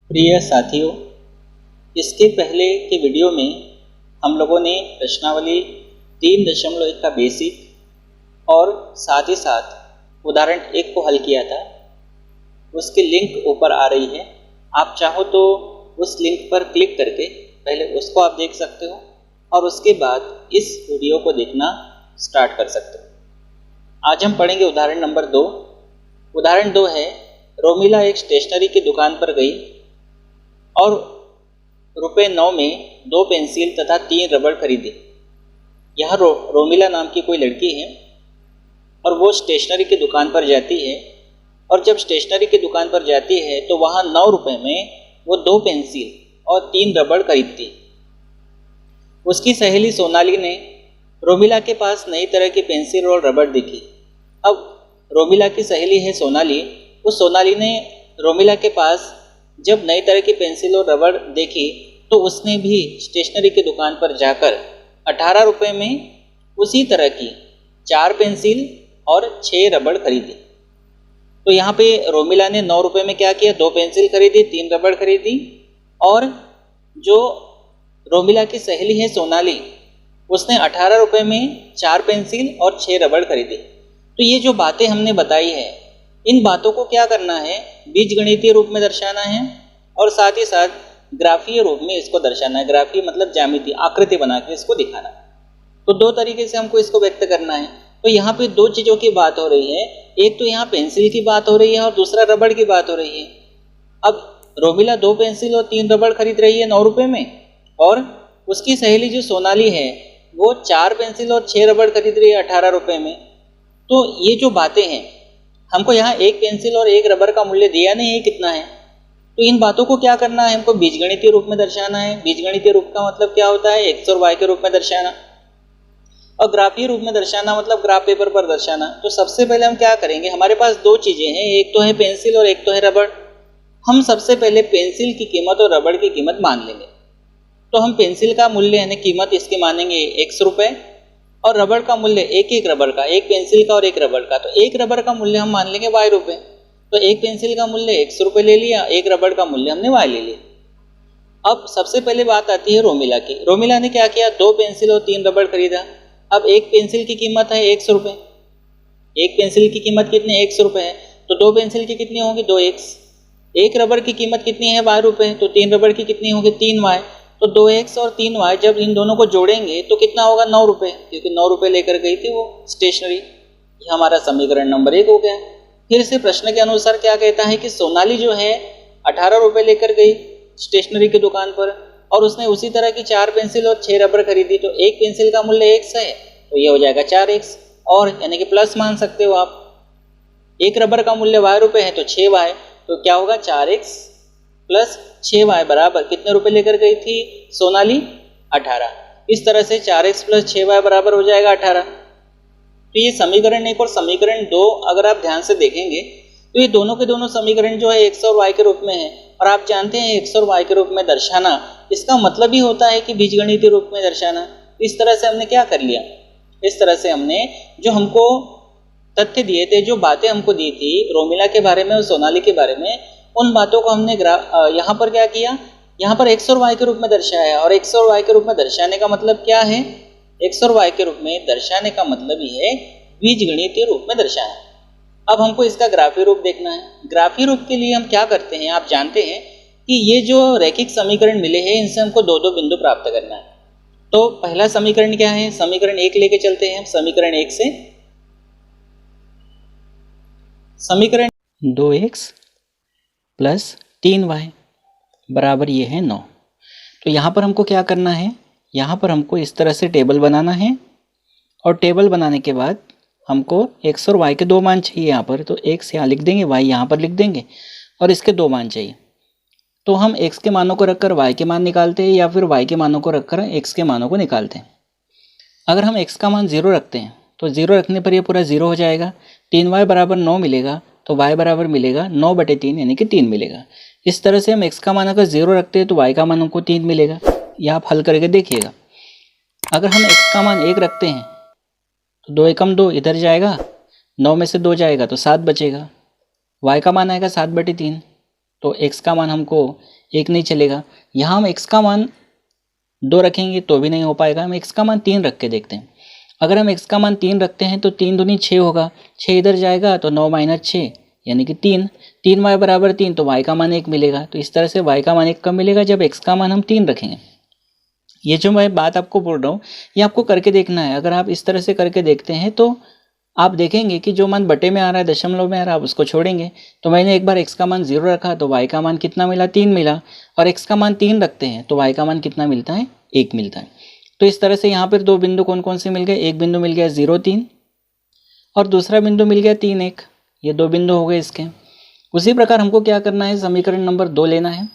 प्रिय साथियों, इसके पहले के वीडियो में हम लोगों ने प्रश्नावली 3.1 का बेसिक और साथ ही साथ उदाहरण 1 को हल किया था। उसकी लिंक ऊपर आ रही है, आप चाहो तो उस लिंक पर क्लिक करके पहले उसको आप देख सकते हो और उसके बाद इस वीडियो को देखना स्टार्ट कर सकते हो। आज हम पढ़ेंगे उदाहरण नंबर 2। उदाहरण 2 है, रोमिला एक स्टेशनरी की दुकान पर गई और ₹9 में 2 पेंसिल तथा 3 रबड़ खरीदे। यह रोमिला नाम की कोई लड़की है और वो स्टेशनरी की दुकान पर जाती है और जब स्टेशनरी की दुकान पर जाती है तो वहाँ ₹9 में वो 2 पेंसिल और 3 रबड़ खरीदती। उसकी सहेली सोनाली ने रोमिला के पास नई तरह की पेंसिल और रबड़ देखी। अब रोमिला की सहेली है सोनाली, उस सोनाली ने रोमिला के पास जब नई तरह की पेंसिल और रबड़ देखी तो उसने भी स्टेशनरी की दुकान पर जाकर ₹18 में उसी तरह की 4 पेंसिल और 6 रबड़ खरीदी। तो यहाँ पे रोमिला ने ₹9 में क्या किया, 2 पेंसिल खरीदी, 3 रबड़ खरीदी और जो रोमिला की सहेली है सोनाली, उसने ₹18 में 4 पेंसिल और 6 रबड़ खरीदी। तो ये जो बातें हमने बताई है, इन बातों को क्या करना है, बीजगणितीय रूप में दर्शाना है और साथ ही साथ ग्राफीय रूप में इसको दर्शाना है। ग्राफीय मतलब ज्यामिति, आकृति बना के इसको दिखाना। तो 2 तरीके से हमको इसको व्यक्त करना है। तो यहाँ पे 2 चीज़ों की बात हो रही है, एक तो यहाँ पेंसिल की बात हो रही है और दूसरा रबड़ की बात हो रही है। अब रोमिला 2 पेंसिल और 3 रबड़ खरीद रही है ₹9 में और उसकी सहेली जो सोनाली है वो 4 पेंसिल और 6 रबड़ खरीद रही है ₹18 में। तो ये जो बातें हैं, हमको यहाँ 1 पेंसिल और 1 रबर का मूल्य दिया नहीं है कितना है, तो इन बातों को क्या करना है, हमको बीजगणितीय रूप में दर्शाना है। बीजगणितीय रूप का मतलब क्या होता है, एक्स और वाई के रूप में दर्शाना। और ग्राफीय रूप में दर्शाना मतलब ग्राफ पेपर पर दर्शाना। तो सबसे पहले हम क्या करेंगे, हमारे पास 2 चीज़ें हैं, एक तो है पेंसिल और एक तो है रबड़। हम सबसे पहले पेंसिल की कीमत और रबड़ की कीमत मान लेंगे। तो हम पेंसिल का मूल्य यानी कीमत इसकी मानेंगे ₹X और रबड़ का मूल्य एक रबड़ का, एक पेंसिल का और एक रबड़ का, तो एक रबड़ का मूल्य हम मान लेंगे ₹Y। तो एक पेंसिल का मूल्य ₹X ले लिया, एक रबड़ का मूल्य हमने Y ले लिया। अब सबसे पहले बात आती है रोमिला की। रोमिला ने क्या किया, 2 पेंसिल और 3 रबड़ खरीदा। अब एक पेंसिल की कीमत है ₹X, एक पेंसिल की कीमत कितनी, ₹X है, तो 2 पेंसिल की कितनी होंगी, 2X। एक रबड़ की कीमत कितनी है, Y, तो 3 रबड़ की कितनी होगी, 3Y। तो 2X और 3Y जब इन दोनों को जोड़ेंगे तो कितना होगा, ₹9, क्योंकि ₹9 लेकर गई थी वो स्टेशनरी। ये हमारा समीकरण नंबर 1 हो गया। फिर से प्रश्न के अनुसार क्या कहता है कि सोनाली जो है ₹18 लेकर गई स्टेशनरी की दुकान पर और उसने उसी तरह की 4 पेंसिल और 6 रबड़ खरीदी। तो एक पेंसिल का मूल्य X है तो ये हो जाएगा 4X, और यानी कि प्लस मान सकते हो आप। एक रबड़ का मूल्य ₹Y है तो 6Y, तो क्या होगा, 4X प्लस 6Y बराबर कितने रुपए लेकर गई थी सोनाली, 18। इस तरह से 4X प्लस 6Y बराबर हो जाएगा 18। तो ये समीकरण 1 और समीकरण 2 अगर आप ध्यान से देखेंगे तो ये दोनों के दोनों समीकरण जो है X और Y के रूप में है। और आप जानते हैं X और Y के रूप में दर्शाना, इसका मतलब ही होता है कि बीजगणितीय रूप में दर्शाना। इस तरह से हमने क्या कर लिया, इस तरह से हमने जो हमको तथ्य दिए थे, जो बातें हमको दी थी रोमिला के बारे में और सोनाली के बारे में, उन बातों को हमने यहाँ पर क्या किया, यहाँ पर X और Y के रूप में दर्शाया। और X और Y के रूप में दर्शाने का मतलब क्या है, X और Y के रूप में दर्शाने का मतलब ही है बीजगणितीय रूप में दर्शाना। अब हमको इसका ग्राफीय रूप देखना है। ग्राफीय रूप के लिए हम क्या करते हैं, आप जानते हैं कि ये जो रैखिक समीकरण मिले हैं इनसे हमको 2-2 बिंदु प्राप्त करना है। तो पहला समीकरण क्या है, समीकरण 1 लेके चलते हैं। समीकरण 1 से समीकरण 2X प्लस 3Y बराबर ये है 9। तो यहाँ पर हमको क्या करना है, यहाँ पर हमको इस तरह से टेबल बनाना है और टेबल बनाने के बाद हमको X और Y के 2 मान चाहिए यहाँ पर। तो X यहाँ लिख देंगे, Y यहाँ पर लिख देंगे और इसके 2 मान चाहिए। तो हम X के मानों को रखकर Y के मान निकालते हैं या फिर Y के मानों को रखकर X के मानों को निकालते हैं। अगर हम X का मान 0 रखते हैं तो 0 रखने पर ये पूरा 0 हो जाएगा। 3Y बराबर 9 मिलेगा तो Y बराबर मिलेगा 9/3 यानी कि 3 मिलेगा। इस तरह से हम X का मान अगर 0 रखते हैं तो Y का मान हमको 3 मिलेगा। यह आप हल करके देखिएगा। अगर हम X का मान 1 रखते हैं तो 2 एकम 2 इधर जाएगा, 9 में से 2 जाएगा तो 7 बचेगा। Y का मान आएगा 7/3। तो x का मान हमको 1 नहीं चलेगा। यहाँ हम x का मान 2 रखेंगे तो भी नहीं हो पाएगा। हम x का मान 3 रख के देखते हैं। अगर हम x का मान 3 रखते हैं तो 3 दूनी 6 होगा, 6 इधर जाएगा तो 9 - 6 यानी कि 3। 3y बराबर 3 तो y का मान 1 मिलेगा। तो इस तरह से y का मान 1 कब मिलेगा? जब x का मान हम 3 रखेंगे। ये जो मैं बात आपको बोल रहा हूँ ये आपको करके देखना है। अगर आप इस तरह से करके देखते हैं तो आप देखेंगे कि जो मान बटे में आ रहा है, दशमलव में आ रहा है, आप उसको छोड़ेंगे। तो मैंने एक बार x का मान 0 रखा तो y का मान कितना मिला? 3 मिला। और x का मान 3 रखते हैं तो y का मान कितना मिलता है? 1 मिलता है। तो इस तरह से यहाँ पर 2 बिंदु कौन कौन से मिल गए? एक बिंदु मिल गया 0, 3 और दूसरा बिंदु मिल गया 3, 1। ये 2 बिंदु हो गए इसके। उसी प्रकार हमको क्या करना है? समीकरण नंबर 2 लेना है।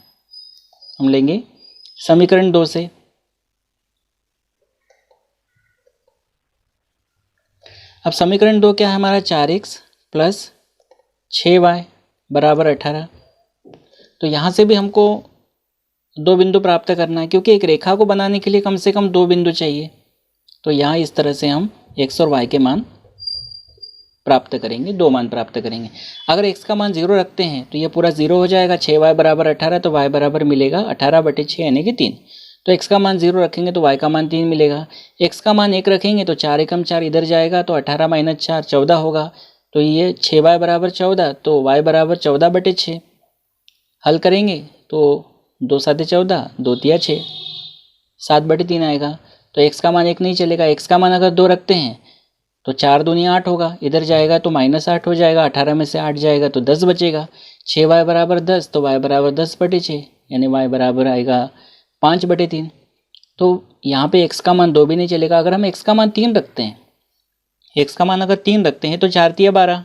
हम लेंगे समीकरण 2 से अब समीकरण 2 क्या है हमारा? 4x + 6y बराबर 18। तो यहाँ से भी हमको 2 बिंदु प्राप्त करना है, क्योंकि एक रेखा को बनाने के लिए कम से कम 2 बिंदु चाहिए। तो यहाँ इस तरह से हम x और y के मान प्राप्त करेंगे, 2 मान प्राप्त करेंगे। अगर x का मान 0 रखते हैं तो ये पूरा 0 हो जाएगा। 6y बराबर 18 तो y बराबर मिलेगा 18/6 यानी कि 3। तो x का मान 0 रखेंगे तो y का मान 3 मिलेगा। x का मान 1 रखेंगे तो 4 एकम 4 इधर जाएगा तो 18 - 4 14 होगा। तो ये 6y बराबर 14 तो y बराबर 14/6। हल करेंगे तो 2 × 7 = 14, 2 × 3 = 6, 7/3 आएगा। तो x का मान 1 नहीं चलेगा। x का मान अगर 2 रखते हैं तो 4 दूनी 8 होगा, इधर जाएगा तो -8 हो जाएगा। 18 में से 8 जाएगा तो 10 बचेगा। 6y बराबर 10 तो y बराबर 10/6 यानी y बराबर आएगा 5/3। तो यहाँ पे x का मान 2 भी नहीं चलेगा। अगर हम x का मान 3 रखते हैं, x का मान अगर 3 रखते हैं तो 4 × 3 = 12,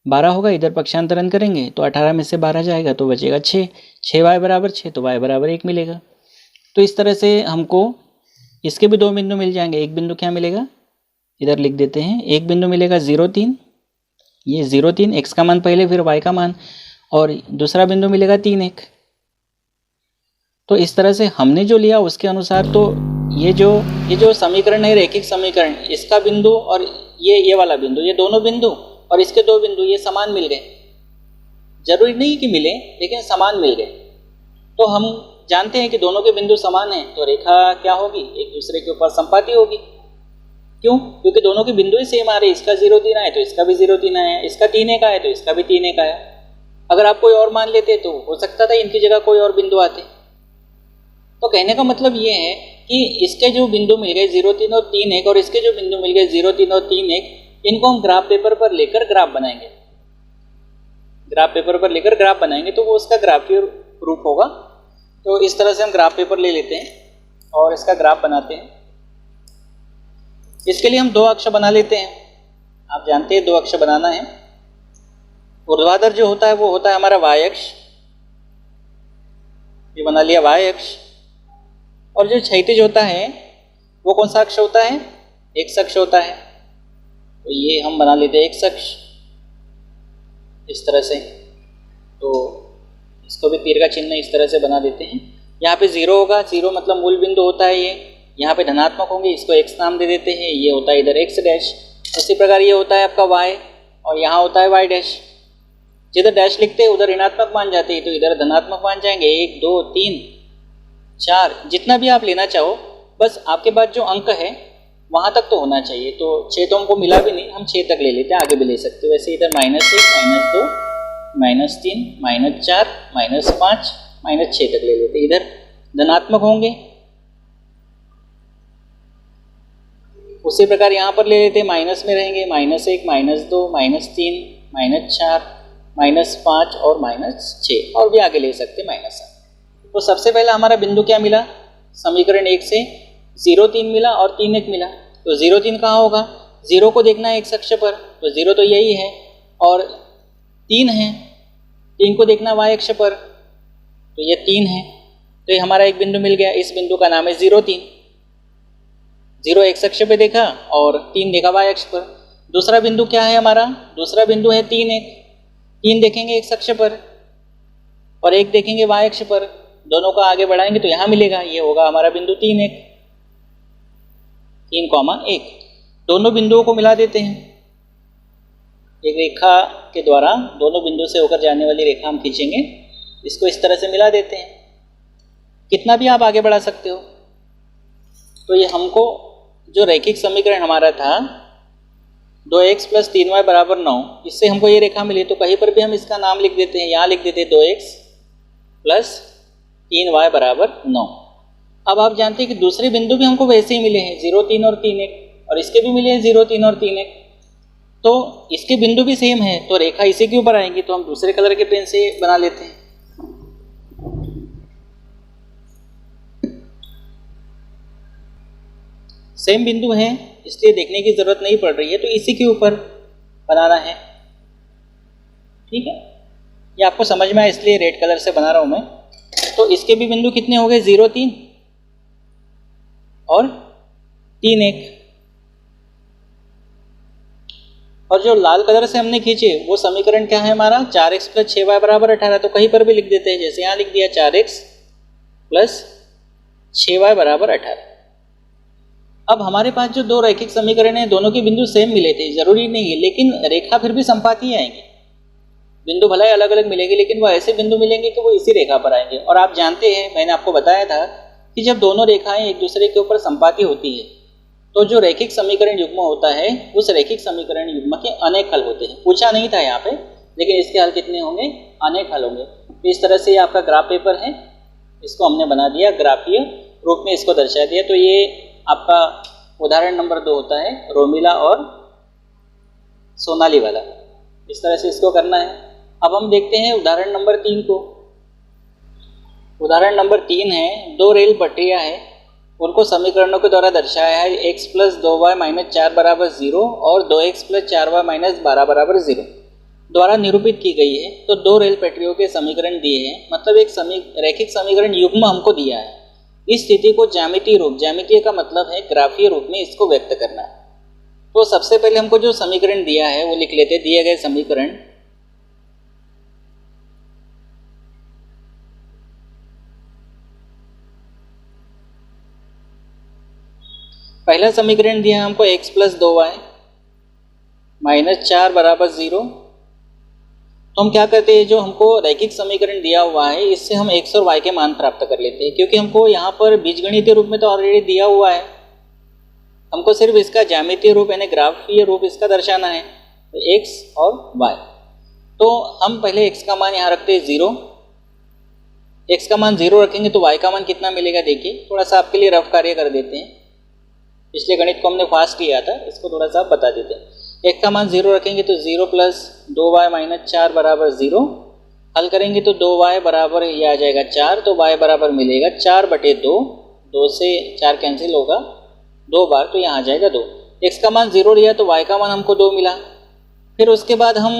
12 होगा। इधर पक्षांतरण करेंगे तो 18 में से 12 जाएगा तो बचेगा 6। 6y बराबर 6 तो y बराबर 1 मिलेगा। तो इस तरह से हमको इसके भी 2 बिंदु मिल जाएंगे। एक बिंदु क्या मिलेगा? इधर लिख देते हैं। एक बिंदु मिलेगा 0, 3, ये 0, 3 x का मान पहले फिर y का मान, और दूसरा बिंदु मिलेगा 3, 1। तो इस तरह से हमने जो लिया उसके अनुसार तो ये जो समीकरण है रैखिक समीकरण, इसका बिंदु और ये वाला बिंदु, ये दोनों बिंदु और इसके 2 बिंदु ये समान मिल गए। जरूरी नहीं कि मिले, लेकिन समान मिल गए। तो हम जानते हैं कि दोनों के बिंदु समान हैं तो रेखा क्या होगी? एक दूसरे के ऊपर संपाती होगी। क्यों? क्योंकि दोनों के बिंदु ही सेम आ रहे। इसका 0, 3 आया तो इसका भी 0, 3 आया, इसका 3, 1 आया तो इसका भी 3, 1 आया। अगर आप कोई और मान लेते तो हो सकता था इनकी जगह कोई और बिंदु आते। तो कहने का मतलब ये है कि इसके जो बिंदु मिल गए 0, 3 और 3, 1 और इसके जो बिंदु मिल गए 0, 3 और 3, 1, इनको हम ग्राफ पेपर पर लेकर ग्राफ बनाएंगे। ग्राफ पेपर पर लेकर ग्राफ बनाएंगे तो वो उसका ग्राफीय रूप होगा। तो इस तरह से हम ग्राफ पेपर ले लेते हैं और इसका ग्राफ बनाते हैं। इसके लिए हम 2 अक्ष बना लेते हैं। आप जानते हैं 2 अक्ष बनाना है। ऊर्ध्वाधर जो होता है वो होता है हमारा y अक्ष, ये बना लिया y अक्ष। और जो क्षैतिज होता है वो कौन सा अक्ष होता है? x अक्ष होता है। तो ये हम बना लेते हैं x अक्ष इस तरह से। तो इसको भी तीर का चिन्ह इस तरह से बना देते हैं। यहाँ पे 0 होगा, 0 मतलब मूल बिंदु होता है ये। यहाँ पे धनात्मक होंगे, इसको x नाम दे देते हैं। ये होता है इधर x डैश। उसी प्रकार ये होता है आपका y और यहाँ होता है y डैश। जिधर डैश लिखते हैं उधर ऋणात्मक मान जाते हैं तो इधर धनात्मक मान जाएंगे। 1, 2, 3, 4 जितना भी आप लेना चाहो, बस आपके पास जो अंक है वहाँ तक तो होना चाहिए। तो 6 तो हमको मिला भी नहीं, हम 6 तक ले लेते हैं, आगे भी ले सकते हो। वैसे इधर -1, -2, -3, -4, -5, -6 तक ले लेते हैं। इधर धनात्मक होंगे। उसी प्रकार यहाँ पर ले लेते हैं, माइनस में रहेंगे -1, -2, -3, -4, -5 और -6 और भी आगे ले सकते हैं -7। तो सबसे पहला हमारा बिंदु क्या मिला? समीकरण 1 से 0, 3 मिला और 3, 1 मिला। तो 0, 3 कहाँ होगा? 0 को देखना है x अक्ष पर, तो 0 तो यही है और 3 है। 3 को देखना y अक्ष पर, तो ये 3 है। तो ये हमारा एक बिंदु मिल गया। इस बिंदु का नाम है 0, 3। 0 x अक्ष पे देखा और 3 देखा y अक्ष पर। दूसरा बिंदु क्या है हमारा? दूसरा बिंदु है 3, 1। 3 देखेंगे x अक्ष पर और 1 देखेंगे y अक्ष पर। दोनों को आगे बढ़ाएंगे तो यहाँ मिलेगा, ये होगा हमारा बिंदु 3, 1। 3, 1 दोनों बिंदुओं को मिला देते हैं। एक रेखा के द्वारा दोनों बिंदु से होकर जाने वाली रेखा हम खींचेंगे इसको इस तरह से मिला देते हैं, कितना भी आप आगे बढ़ा सकते हो। तो ये हमको जो रैखिक समीकरण हमारा था 2x + 3y = 9, इससे हमको ये रेखा मिली, तो कहीं पर भी हम इसका नाम लिख देते हैं, यहाँ लिख देते हैं 2x + 3y = 9। अब आप जानते हैं कि दूसरे बिंदु भी हमको वैसे ही मिले हैं 0, 3 और 3, 1, और इसके भी मिले हैं 0, 3 और 3, 1, तो इसके बिंदु भी सेम है, तो रेखा इसी के ऊपर आएंगी, तो हम दूसरे कलर के पेन से बना लेते हैं। सेम बिंदु है इसलिए देखने की जरूरत नहीं पड़ रही है, तो इसी के ऊपर बनाना है, ठीक है। ये आपको समझ में आया इसलिए रेड कलर से बना रहा हूं मैं। तो इसके भी बिंदु कितने हो गए 0, 3 और 3, 1, और जो लाल कलर से हमने खींचे वो समीकरण क्या है हमारा 4x + 6y = 18, तो कहीं पर भी लिख देते हैं, जैसे यहाँ लिख दिया 4x + 6y = 18। अब हमारे पास जो दो रैखिक समीकरण हैं दोनों के बिंदु सेम मिले थे, जरूरी नहीं है, लेकिन रेखा फिर भी संपाती ही आएंगे। बिंदु भले अलग अलग मिलेंगे लेकिन वो ऐसे बिंदु मिलेंगे कि वो इसी रेखा पर आएंगे। और आप जानते हैं, मैंने आपको बताया था कि जब दोनों रेखाएं एक दूसरे के ऊपर संपाती होती है तो जो रैखिक समीकरण युग्म होता है उस रैखिक समीकरण युग्म के अनेक हल होते हैं। पूछा नहीं था यहाँ पे, लेकिन इसके हल कितने होंगे, अनेक हल होंगे। तो इस तरह से आपका ग्राफ पेपर है, इसको हमने बना दिया, ग्राफीय रूप में इसको दर्शा दिया। तो ये आपका उदाहरण नंबर 2 होता है, रोमिला और सोनाली वाला। इस तरह से इसको करना है। अब हम देखते हैं उदाहरण नंबर 3 को। उदाहरण नंबर 3 है, दो रेल पटरियां हैं, उनको समीकरणों के द्वारा दर्शाया है x + 2y - 4 = 0 और 2x + 4y - 12 = 0 द्वारा निरूपित की गई है। तो दो रेल पटरियों के समीकरण दिए हैं, मतलब एक रैखिक समीकरण युग्म हमको दिया है। इस स्थिति को ज्यामितीय रूप, ज्यामितीय का मतलब है ग्राफीय रूप में इसको व्यक्त करना है। तो सबसे पहले हमको जो समीकरण दिया है वो लिख लेते हैं। दिए गए समीकरण पहला समीकरण दिया हमको x + 2y - 4 = 0। तो हम क्या करते हैं, जो हमको रैखिक समीकरण दिया हुआ है इससे हम x और y के मान प्राप्त कर लेते हैं, क्योंकि हमको यहाँ पर बीजगणितीय रूप में तो ऑलरेडी दिया हुआ है, हमको सिर्फ इसका ज्यामितीय रूप यानी ग्राफीय रूप इसका दर्शाना है, तो x और y। तो हम पहले x का मान यहाँ रखते हैं 0, x का मान 0 रखेंगे तो y का मान कितना मिलेगा, देखिए थोड़ा सा आपके लिए रफ कार्य कर देते हैं। पिछले गणित को हमने फास्ट किया था, इसको थोड़ा सा बता देते हैं। x का मान 0 रखेंगे तो 0 + 2y - 4 = 0। हल करेंगे तो 2y बराबर ये आ जाएगा 4, तो y बराबर मिलेगा 4/2, 2 से 4 कैंसिल होगा 2 बार, तो यहाँ आ जाएगा 2। x का मान 0 लिया तो y का मान हमको 2 मिला। फिर उसके बाद हम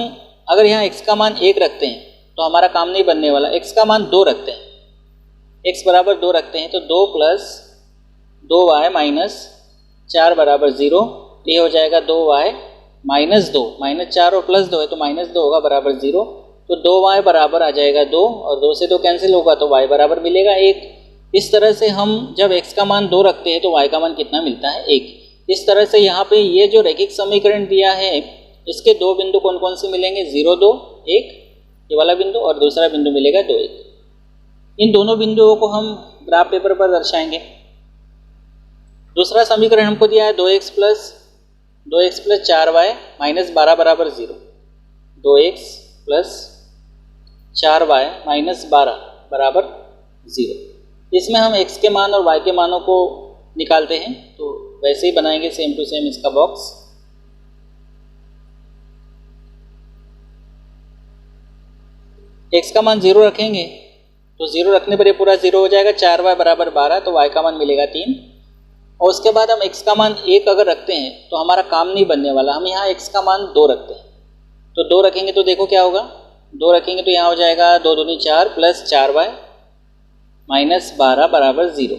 अगर यहाँ x का मान 1 रखते हैं तो हमारा काम नहीं बनने वाला, x का मान 2 रखते हैं, x बराबर 2 रखते हैं तो 2 + 2y - 4 = 0, ये हो जाएगा 2y - 2, -4 और +2 है तो -2 होगा बराबर 0, तो 2y बराबर आ जाएगा 2 और 2 से 2 कैंसिल होगा तो y बराबर मिलेगा 1। इस तरह से हम जब x का मान 2 रखते हैं तो y का मान कितना मिलता है, 1। इस तरह से यहाँ पे ये जो रैखिक समीकरण दिया है इसके दो बिंदु कौन कौन से मिलेंगे, 0, 2, 1 ये वाला बिंदु, और दूसरा बिंदु मिलेगा 2, 1। इन दोनों बिंदुओं को हम ग्राफ पेपर पर दर्शाएंगे। दूसरा समीकरण हमको दिया है 2x + 4y - 12 = 0, 2x + 4y - 12 = 0। इसमें हम x के मान और y के मानों को निकालते हैं, तो वैसे ही बनाएंगे सेम टू सेम इसका बॉक्स। x का मान 0 रखेंगे तो 0 रखने पर ये पूरा 0 हो जाएगा, 4y = 12, तो y का मान मिलेगा 3। और उसके बाद हम x का मान 1 अगर रखते हैं तो हमारा काम नहीं बनने वाला, हम यहाँ x का मान 2 रखते हैं। तो 2 रखेंगे तो देखो क्या होगा, 2 रखेंगे तो यहाँ हो जाएगा 2 दूनी 4 + 4y - 12 = 0,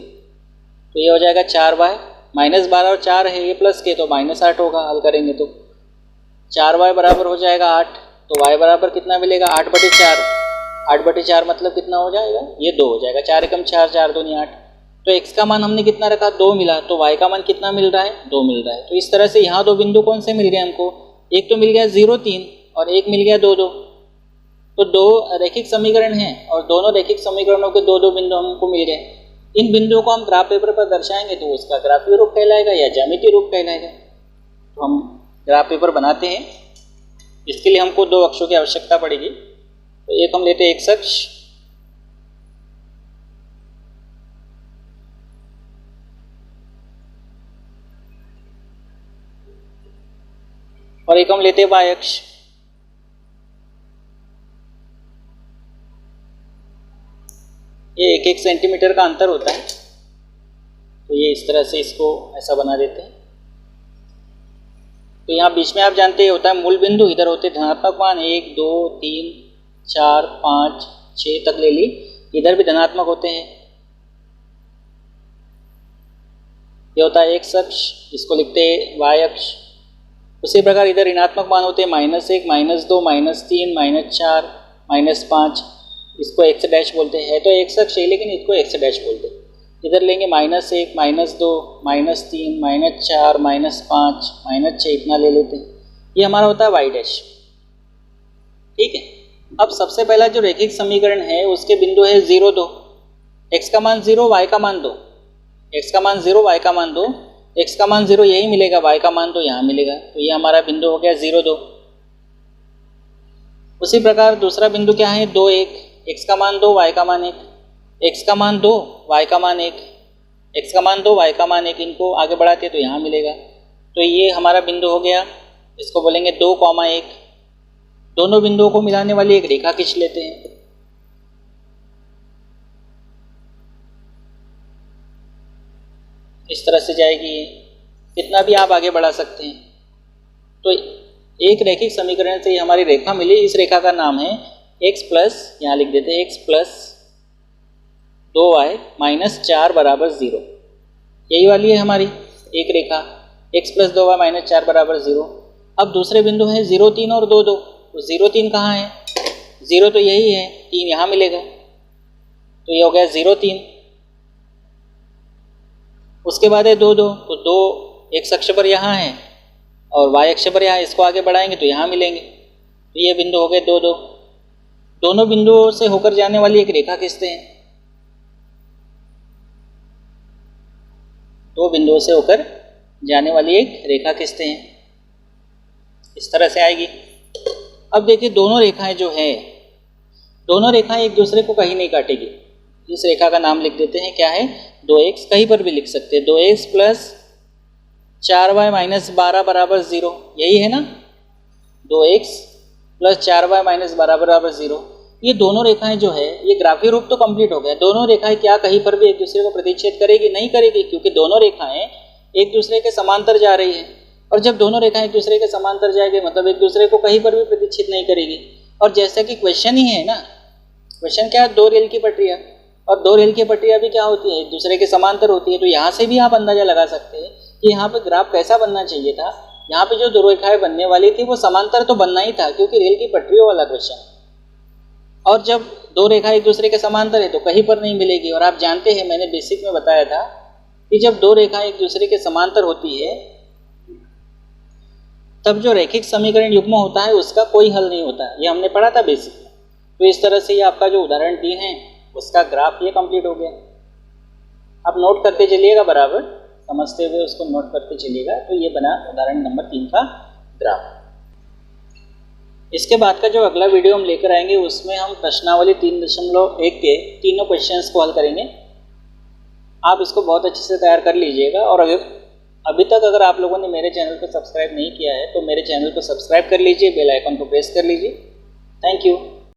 तो ये हो जाएगा 4y -12 और 4 है ये प्लस के तो -8 होगा। हल करेंगे तो 4y बराबर हो जाएगा 8, तो y बराबर कितना मिलेगा 8/4, 8/4 मतलब कितना हो जाएगा, ये 2 हो जाएगा, 4 × 4 4 दूनी 8। तो x का मान हमने कितना रखा, 2 मिला, तो y का मान कितना मिल रहा है, 2 मिल रहा है। तो इस तरह से यहाँ दो बिंदु कौन से मिल गए हमको, एक तो मिल गया 0, 3 और एक मिल गया 2, 2। तो दो रैखिक समीकरण हैं और दोनों रैखिक समीकरणों के दो दो बिंदु हमको मिल गए। इन बिंदुओं को हम ग्राफ पेपर पर दर्शाएंगे तो उसका ग्राफीय रूप कहलाएगा या ज्यामितीय रूप कहलाएगा। तो हम ग्राफ पेपर बनाते हैं। इसके लिए हमको दो अक्षों की आवश्यकता पड़ेगी। तो एक हम लेते हैं एक्स अक्ष और एक हम लेते हैं वाई अक्ष। ये 1-1 सेंटीमीटर का अंतर होता है। तो ये इस तरह से इसको ऐसा बना देते हैं। तो यहाँ बीच में आप जानते हैं होता है मूल बिंदु, इधर होते धनात्मक मान 1 2 3 4 5 6 तक ले ली, इधर भी धनात्मक होते हैं। ये होता है एक्स अक्ष, इसको लिखते हैं वाई अक्ष। उसी प्रकार इधर ऋणात्मक मान होते हैं -1 -2 -3 -4 -5, इसको एक्स डैश बोलते हैं। तो एक्स अक्ष है लेकिन इसको एक्स डैश बोलते हैं। इधर लेंगे -1 -2 -3 -4 -5 -6 इतना ले लेते हैं। ये हमारा होता है वाई डैश। ठीक है। अब सबसे पहला जो रैखिक समीकरण है उसके बिंदु है 0 2, x का मान 0 y का मान 2, x का मान 0 y का मान 2, x का मान 0 यही मिलेगा, y का मान 2 यहाँ मिलेगा। तो ये हमारा बिंदु हो गया 0 2। उसी प्रकार दूसरा बिंदु क्या है 2 1, x का मान 2 y का मान 1, x का मान 2 y का मान 1, x का मान 2 y का मान 1, इनको आगे बढ़ाते तो यहाँ मिलेगा। तो ये हमारा बिंदु हो गया, इसको बोलेंगे 2, 1। दोनों बिंदुओं को मिलाने वाली एक रेखा खींच लेते हैं। इस तरह से जाएगी ये, कितना भी आप आगे बढ़ा सकते हैं। तो एक रैखिक समीकरण से ये हमारी रेखा मिली। इस रेखा का नाम है x प्लस, यहाँ लिख देते हैं x प्लस 2y माइनस 4 बराबर 0। यही वाली है हमारी एक रेखा, x प्लस 2y माइनस 4 बराबर 0। अब दूसरे बिंदु है 0 3 और 2 2। तो 0 3 कहाँ है? 0 तो यही है, 3 यहाँ मिलेगा। तो ये हो गया 0 3। उसके बाद है 2 2, तो 2 x अक्ष पर यहाँ है और y अक्ष पर यहाँ, इसको आगे बढ़ाएंगे तो यहाँ मिलेंगे। तो ये बिंदु हो गए 2 2। दोनों बिंदुओं से होकर जाने वाली एक रेखा खींचते हैं। दो बिंदुओं से होकर जाने वाली एक रेखा खींचते हैं। इस तरह से आएगी। अब देखिए दोनों रेखाएं जो है, दोनों रेखाएं एक दूसरे को कहीं नहीं काटेगी। इस रेखा का नाम लिख देते हैं, क्या है 2x, कहीं पर भी लिख सकते हैं। 2x प्लस 4y माइनस 12 बराबर 0, यही है ना। 2x प्लस 4y माइनस 12 बराबर 0। ये दोनों रेखाएं जो है ये ग्राफीय रूप तो कंप्लीट हो गया। दोनों रेखाएं क्या कहीं पर भी एक दूसरे को प्रतिच्छेद करेगी? नहीं करेगी, क्योंकि दोनों रेखाएं एक दूसरे के समांतर जा रही है। और जब दोनों रेखाएं एक दूसरे के समांतर जाएगी मतलब एक दूसरे को कहीं पर भी प्रतिच्छेद नहीं करेगी। और जैसा कि क्वेश्चन ही है ना, क्वेश्चन क्या है, 2 रेल की पटरियाँ, और 2 रेल की पटरियाँ भी क्या होती है, एक दूसरे के समांतर होती है। तो यहाँ से भी आप अंदाजा लगा सकते हैं कि यहाँ पर ग्राफ कैसा बनना चाहिए था। यहाँ पे जो दो रेखाएं बनने वाली थी वो समांतर तो बनना ही था, क्योंकि रेल की पटरियों वाला क्वेश्चन। और जब दो रेखाएं एक दूसरे के समांतर है तो कहीं पर नहीं मिलेगी। और आप जानते हैं, मैंने बेसिक में बताया था कि जब दो रेखाएं एक दूसरे के समांतर होती है तब जो रैखिक समीकरण युग्म होता है उसका कोई हल नहीं होता। ये हमने पढ़ा था बेसिक में। तो इस तरह से ये आपका जो उदाहरण दिए हैं उसका ग्राफ ये कंप्लीट हो गया। आप नोट करते चलिएगा, बराबर समझते हुए उसको नोट करते चलिएगा। तो ये बना उदाहरण नंबर 3 का ग्राफ। इसके बाद का जो अगला वीडियो हम लेकर आएंगे उसमें हम प्रश्नावली 3.1 के तीनों क्वेश्चंस को हल करेंगे। आप इसको बहुत अच्छे से तैयार कर लीजिएगा। और अभी तक अगर आप लोगों ने मेरे चैनल को सब्सक्राइब नहीं किया है तो मेरे चैनल को सब्सक्राइब कर लीजिए, बेल आइकन को प्रेस कर लीजिए। Thank you.